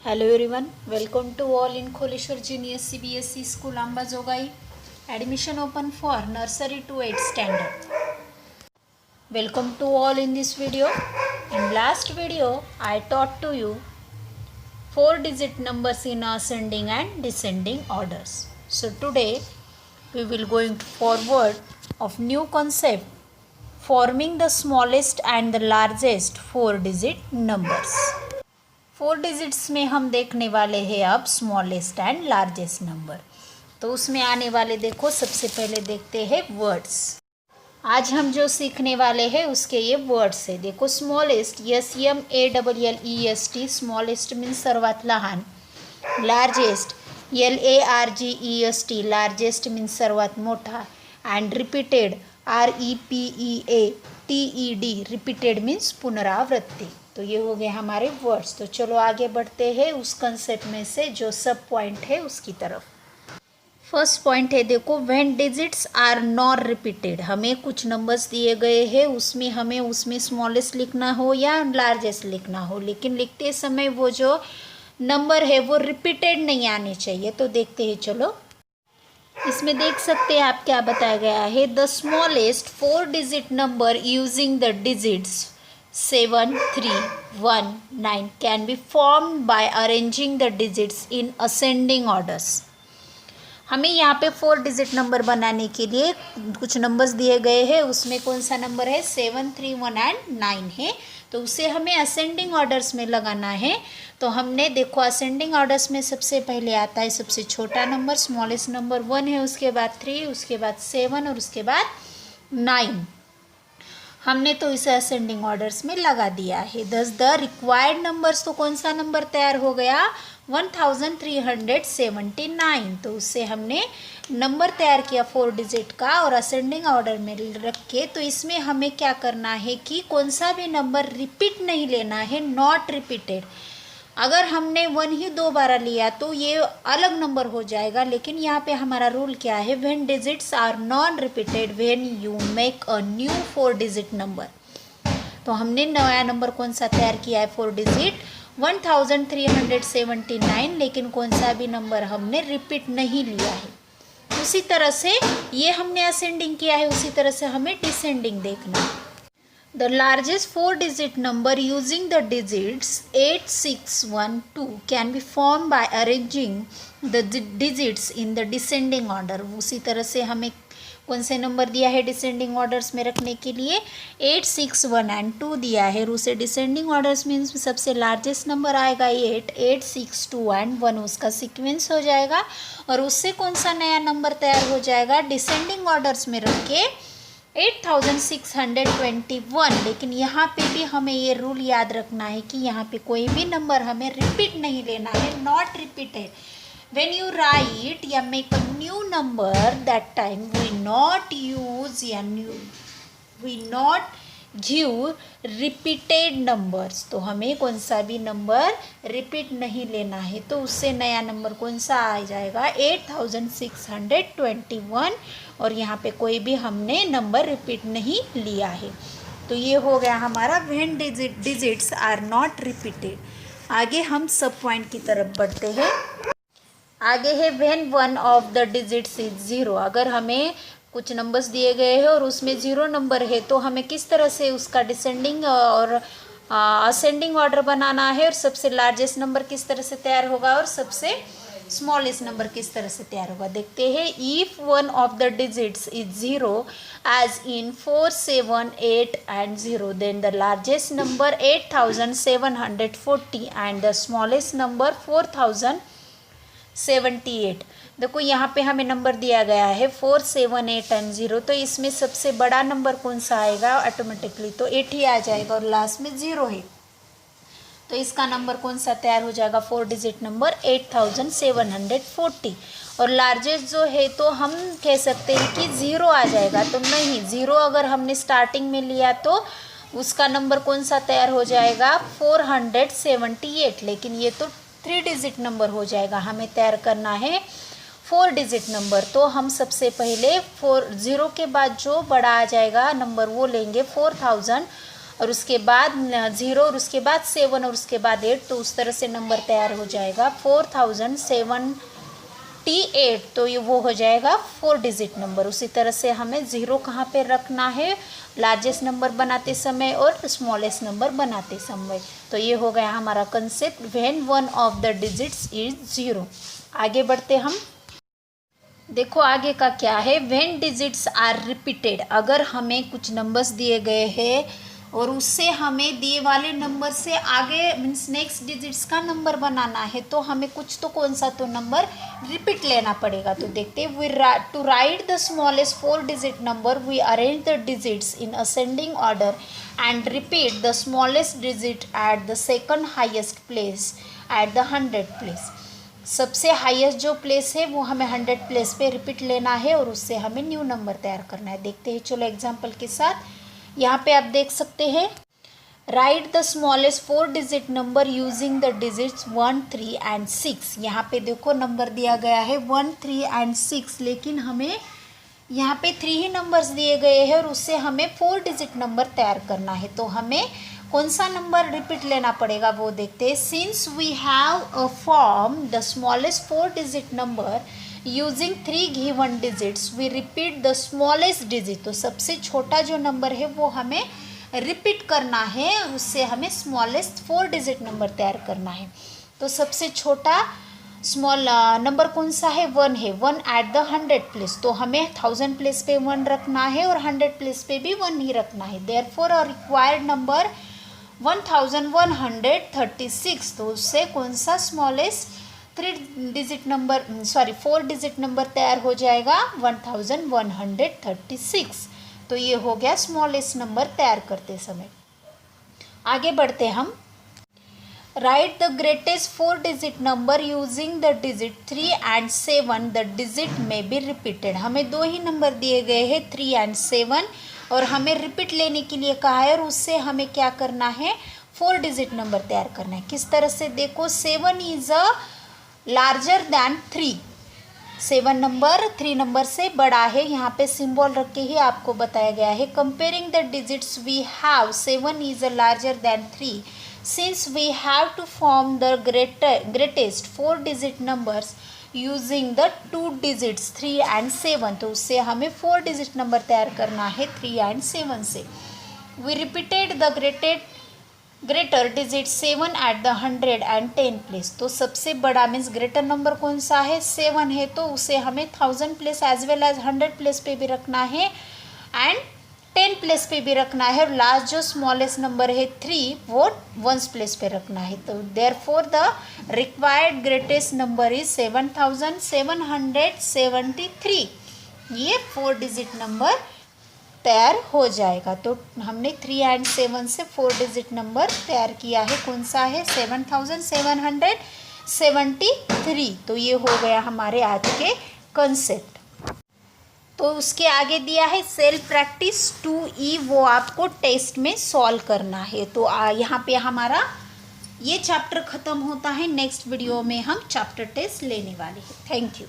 Hello everyone, welcome to all in Kholeshwar Junior CBSE School Ambajogai. Admission open for nursery to 8th standard. Welcome to all in this video. In last video, I taught to you 4-digit numbers in ascending and descending orders. So today, we will going forward of new concept forming the smallest and the largest 4-digit numbers. 4 digits में हम देखने वाले हैं अब smallest and largest number. तो उसमें आने वाले देखो, सबसे पहले देखते हैं वर्ड्स। आज हम जो सीखने वाले हैं उसके ये वर्ड्स है। देखो स्मॉलेस्ट SMALLEST, स्मॉलेस्ट मीन्स सर्वात लहान। लार्जेस्ट LARGEST, लार्जेस्ट मीन्स सर्वात मोठा। And repeated REPEATED, repeated means पुनरावृत्ति। तो ये हो गए हमारे वर्ड्स। तो चलो आगे बढ़ते हैं उस कंसेप्ट में से जो सब पॉइंट है उसकी तरफ। फर्स्ट पॉइंट है देखो, when digits are not repeated. हमें कुछ नंबर्स दिए गए हैं, उसमें हमें उसमें स्मॉलेस्ट लिखना हो या लार्जेस्ट लिखना हो, लेकिन लिखते समय वो जो नंबर है वो रिपीटेड नहीं आने चाहिए। तो देखते हैं, चलो इसमें देख सकते हैं आप क्या बताया गया है। The smallest 4 digit number using the digits 7, 3, 1, 9 can be formed by arranging the digits in ascending orders. हमें यहाँ पे 4 डिजिट नंबर बनाने के लिए कुछ नंबर्स दिए गए हैं, उसमें कौन सा नंबर है 7, 3, 1 एंड 9 है। तो उसे हमें असेंडिंग ऑर्डर्स में लगाना है। तो हमने देखो असेंडिंग ऑर्डर्स में सबसे पहले आता है सबसे छोटा नंबर, स्मॉलेस्ट नंबर 1 है, उसके बाद 3, उसके बाद 7 और उसके बाद 9। हमने तो इसे असेंडिंग ऑर्डर्स में लगा दिया है। दस द रिक्वायर्ड नंबर्स, तो कौन सा नंबर तैयार हो गया 1379। तो उससे हमने नंबर तैयार किया 4 डिजिट का और असेंडिंग ऑर्डर में रख के। तो इसमें हमें क्या करना है कि कौन सा भी नंबर रिपीट नहीं लेना है, नॉट रिपीटेड। अगर हमने 1 ही 2 बार लिया तो ये अलग नंबर हो जाएगा, लेकिन यहाँ पे हमारा रूल क्या है, when digits are non repeated when you make a new 4 digit number. तो हमने नया नंबर कौन सा तैयार किया है 4 डिजिट 1379, लेकिन कौन सा भी नंबर हमने रिपीट नहीं लिया है। उसी तरह से ये हमने असेंडिंग किया है, उसी तरह से हमें डिसेंडिंग देखना है। The largest 4-digit number using the digits 8, 6, 1, 2 can be formed by arranging the digits in the descending order. उसी तरह से हमें कौन से नंबर दिया है डिसेंडिंग ऑर्डर्स में रखने के लिए 8, 6, 1 एंड 2 दिया है। और उसे डिसेंडिंग ऑर्डर्स मीन्स सबसे लार्जेस्ट नंबर आएगा 8, 8, 6, 2 एंड 1 उसका सीक्वेंस हो जाएगा। और उससे कौन सा नया नंबर तैयार हो जाएगा डिसेंडिंग ऑर्डर्स में रख के 8621। लेकिन यहाँ पे भी हमें ये रूल याद रखना है कि यहाँ पे कोई भी नंबर हमें रिपीट नहीं लेना है, not repeated. When you write या make a new number that time we not use या we not give repeated numbers. तो हमें कौन सा भी नंबर रिपीट नहीं लेना है। तो उससे नया नंबर कौन सा आ जाएगा 8621। और यहाँ पे कोई भी हमने नंबर रिपीट नहीं लिया है। तो ये हो गया हमारा when digits are not repeated. आगे हम सब पॉइंट की तरफ बढ़ते हैं। आगे है when one of the digits is 0। अगर हमें कुछ नंबर्स दिए गए हैं और उसमें 0 नंबर है तो हमें किस तरह से उसका डिसेंडिंग और असेंडिंग ऑर्डर बनाना है, और सबसे लार्जेस्ट नंबर किस तरह से तैयार होगा और सबसे स्मॉलेस्ट नंबर किस तरह से तैयार होगा देखते हैं। If one of the digits is 0 as in 4, 7, 8 and 0, then the largest number 8740 and the smallest number 4078। देखो यहाँ पे हमें नंबर दिया गया है 4, 7, 8 एंड 0। तो इसमें सबसे बड़ा नंबर कौन सा आएगा ऑटोमेटिकली, तो 8 ही आ जाएगा और लास्ट में 0 है। तो इसका नंबर कौन सा तैयार हो जाएगा 4 डिजिट नंबर 8740। और लार्जेस्ट जो है तो हम कह सकते हैं कि 0 आ जाएगा, तो नहीं, 0 अगर हमने स्टार्टिंग में लिया तो उसका नंबर कौन सा तैयार हो जाएगा 478। लेकिन ये तो 3 डिजिट नंबर हो जाएगा, हमें तैयार करना है 4 डिजिट नंबर। तो हम सबसे पहले 0 के बाद जो बड़ा आ जाएगा नंबर वो लेंगे 4000 और उसके बाद 0 और उसके बाद 7 और उसके बाद 8, तो उस तरह से नंबर तैयार हो जाएगा 4078। तो ये वो हो जाएगा 4 डिजिट नंबर। उसी तरह से हमें 0 कहाँ पे रखना है, लार्जेस्ट नंबर बनाते समय और स्मॉलेस्ट नंबर बनाते समय। तो ये हो गया हमारा concept when one of the digits is 0। आगे बढ़ते हम। देखो आगे का क्या है, व्हेन डिजिट्स आर रिपीटेड। अगर हमें कुछ नंबर्स दिए गए हैं और उससे हमें दिए वाले नंबर से आगे मीन्स नेक्स्ट डिजिट्स का नंबर बनाना है, तो हमें कुछ तो कौन सा तो नंबर रिपीट लेना पड़ेगा। तो देखते हैं, we to write the smallest 4 digit number we arrange the digits in ascending order and repeat the smallest digit at the second highest place at the 100 place. सबसे हाईएस्ट जो प्लेस है वो हमें 100 प्लेस पे रिपीट लेना है और उससे हमें न्यू नंबर तैयार करना है। देखते हैं चलो एग्जांपल के साथ। यहाँ पे आप देख सकते हैं, right the smallest 4 digit number using the digits 1, 3 and 6। यहाँ पे देखो नंबर दिया गया है 1, 3 एंड 6, लेकिन हमें यहाँ पे 3 ही नंबर्स दिए गए हैं और उससे हमें 4 डिजिट नंबर तैयार करना है। तो हमें कौन सा नंबर रिपीट लेना पड़ेगा वो देखते हैं। Since we have a form the smallest 4 digit number using 3 given digits we repeat the smallest digit. तो सबसे छोटा जो नंबर है वो हमें रिपीट करना है, उससे हमें स्मॉलेस्ट 4 डिजिट नंबर तैयार करना है। तो सबसे छोटा स्मॉल नंबर कौन सा है, 1 है। 1 एट द 100 प्लेस, तो हमें 1000 प्लेस पे 1 रखना है और 100 प्लेस पे भी 1 ही रखना है। Therefore a required number 1136। तो उससे कौन सा स्मॉलेस्ट 4 डिजिट नंबर तैयार हो जाएगा, 1136। तो ये हो गया स्मॉलेस्ट नंबर तैयार करते समय। आगे बढ़ते हम। Right the greatest 4 digit number using the digit 3 and 7। The digit में बी रिपीटेड। हमें 2 ही नंबर दिए गए हैं 3 एंड 7 और हमें रिपीट लेने के लिए कहा है और उससे हमें क्या करना है, 4 डिजिट नंबर तैयार करना है। किस तरह से देखो, 7 is a larger than 3। 7 number 3 number से बड़ा है, यहाँ पे सिंबल रख के ही आपको बताया गया है। Comparing the digits we have, 7 is a larger than 3 since we have to form the greatest 4 digit numbers using the 2 digits 3 and 7। तो उससे हमें 4 डिजिट नंबर तैयार करना है 3 एंड 7 से। We repeated the greater digit 7 at the 100 and 10 place. तो सबसे बड़ा मीन्स ग्रेटर नंबर कौन सा है, 7 है, तो उसे हमें 1000 place as well as 100 place पे भी रखना है एंड 10 प्लेस पे भी रखना है। और लास्ट जो स्मॉलेस्ट नंबर है 3 वो 1 प्लेस पे रखना है। तो therefore the required greatest number is 7773। ये 4 डिजिट नंबर तैयार हो जाएगा। तो हमने 3 एंड 7 से 4 डिजिट नंबर तैयार किया है। कौन सा है, 7773। तो ये हो गया हमारे आज के कंसेप्ट। तो उसके आगे दिया है सेल्फ प्रैक्टिस 2E, वो आपको टेस्ट में सॉल्व करना है। तो यहाँ पे हमारा ये चैप्टर ख़त्म होता है। नेक्स्ट वीडियो में हम चैप्टर टेस्ट लेने वाले हैं। Thank you.